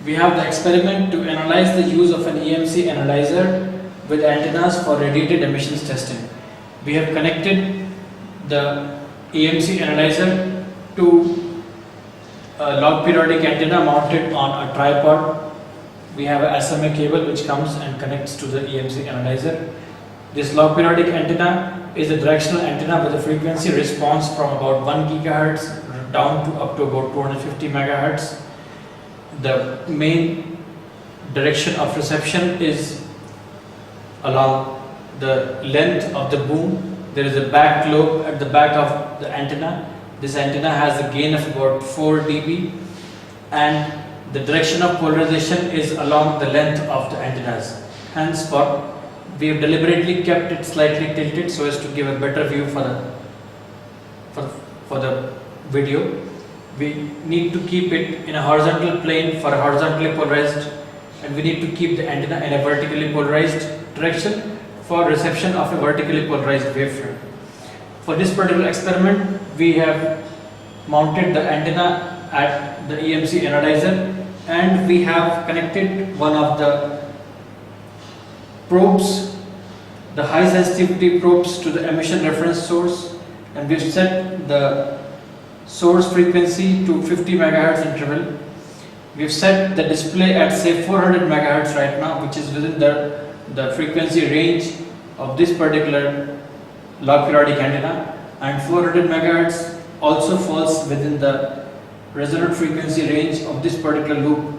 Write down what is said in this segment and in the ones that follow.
We have the experiment to analyze the use of an EMC analyzer with antennas for radiated emissions testing. We have connected the EMC analyzer to a log periodic antenna mounted on a tripod. We have a SMA cable which comes and connects to the EMC analyzer. This log periodic antenna is a directional antenna with a frequency response from about 1 GHz down to up to about 250 MHz. The main direction of reception is along the length of the boom. There is a back lobe at the back of the antenna. This antenna has a gain of about 4 dB, and the direction of polarization is along the length of the antennas. Hence, we have deliberately kept it slightly tilted so as to give a better view for the video. We need to keep it in a horizontal plane for a horizontally polarized, and we need to keep the antenna in a vertically polarized direction for reception of a vertically polarized wavefront. For this particular experiment, we have mounted the antenna at the EMC analyzer, and we have connected one of the probes, the high sensitivity probes, to the emission reference source, and we've set the source frequency to 50 MHz interval. We've set the display at say 400 MHz right now, which is within the frequency range of this particular log periodic antenna, and 400 MHz also falls within the resonant frequency range of this particular loop.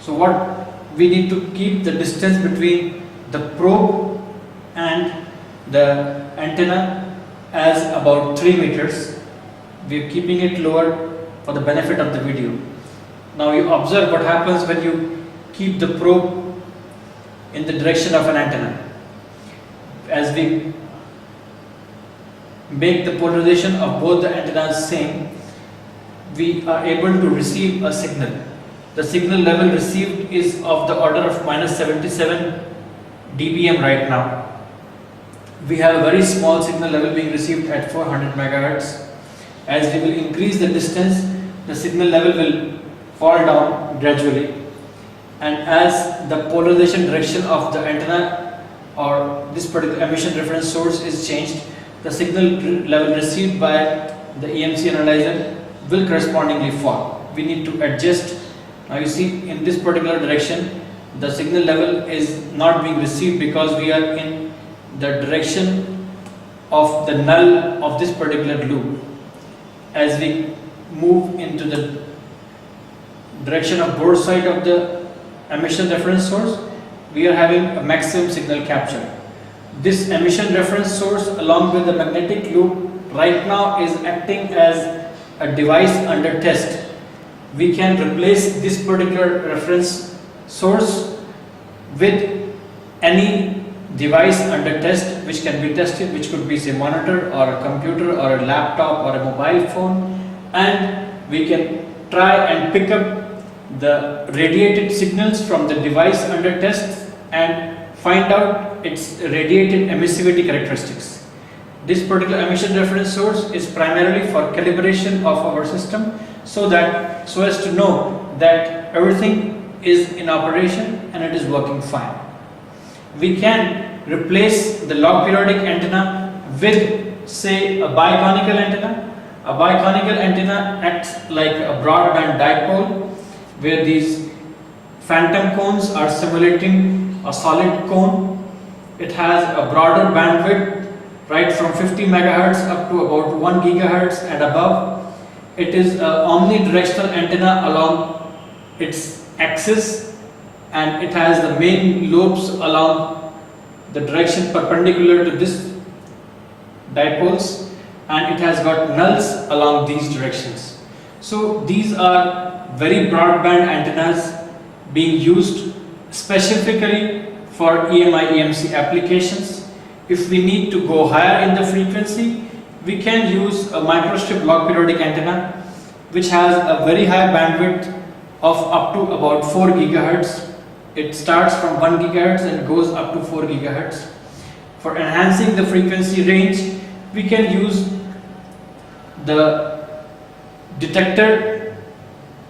So what we need to keep the distance between the probe and the antenna as about 3 meters. We are keeping it lower for the benefit of the video. Now you observe what happens when you keep the probe in the direction of an antenna. As we make the polarization of both the antennas same, we are able to receive a signal. The signal level received is of the order of -77 dBm right now. We have a very small signal level being received at 400 MHz. As we will increase the distance, the signal level will fall down gradually, and as the polarization direction of the antenna or this particular emission reference source is changed, the signal level received by the EMC analyzer will correspondingly fall. We need to adjust. Now you see, in this particular direction, the signal level is not being received because we are in the direction of the null of this particular loop. As we move into the direction of board side of the emission reference source, we are having a maximum signal capture. This emission reference source along with the magnetic loop right now is acting as a device under test. We can replace this particular reference source with any device under test which can be tested, which could be say monitor or a computer or a laptop or a mobile phone, and we can try and pick up the radiated signals from the device under test and find out its radiated emissivity characteristics. This particular emission reference source is primarily for calibration of our system so as to know that everything is in operation and it is working fine. We can replace the log periodic antenna with say a biconical antenna. A biconical antenna acts like a broadband dipole where these phantom cones are simulating a solid cone. It has a broader bandwidth right from 50 MHz up to about 1 GHz and above. It is an omnidirectional antenna along its axis, and it has the main lobes along the direction perpendicular to this dipoles, and it has got nulls along these directions. So these are very broadband antennas being used specifically for EMI/EMC applications. If we need to go higher in the frequency, we can use a microstrip log periodic antenna which has a very high bandwidth of up to about 4 GHz. It starts from 1 GHz and goes up to 4 GHz. For enhancing the frequency range, we can use the detector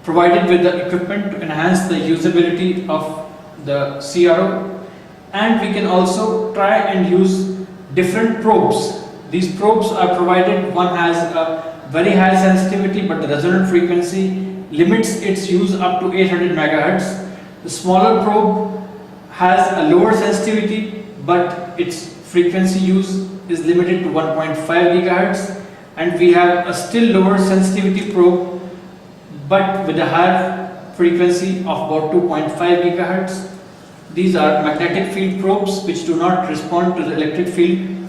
provided with the equipment to enhance the usability of the CRO, and we can also try and use different probes. These probes are provided, one has a very high sensitivity but the resonant frequency limits its use up to 800 megahertz. The smaller probe has a lower sensitivity but its frequency use is limited to 1.5 gigahertz, and we have a still lower sensitivity probe but with a higher frequency of about 2.5 gigahertz. These are magnetic field probes which do not respond to the electric field.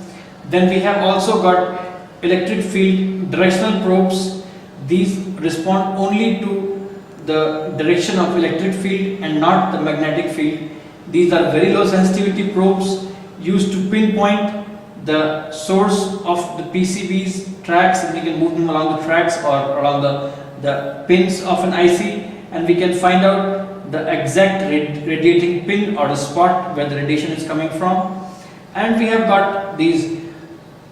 Then we have also got electric field directional probes. These respond only to the direction of electric field and not the magnetic field. These are very low sensitivity probes used to pinpoint the source of the PCBs tracks, and we can move them along the tracks or along the pins of an IC, and we can find out the exact radiating pin or the spot where the radiation is coming from. And we have got these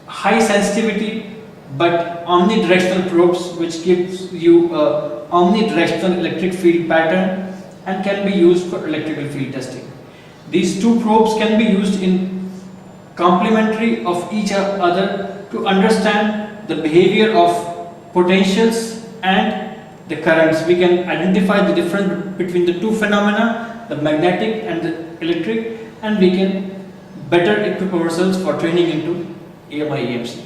high sensitivity but omnidirectional probes which gives you a omnidirectional electric field pattern and can be used for electrical field testing. These two probes can be used in complementary of each other to understand the behavior of potentials and the currents. We can identify the difference between the two phenomena, the magnetic and the electric, and we can better equip ourselves for training into AMI EMC.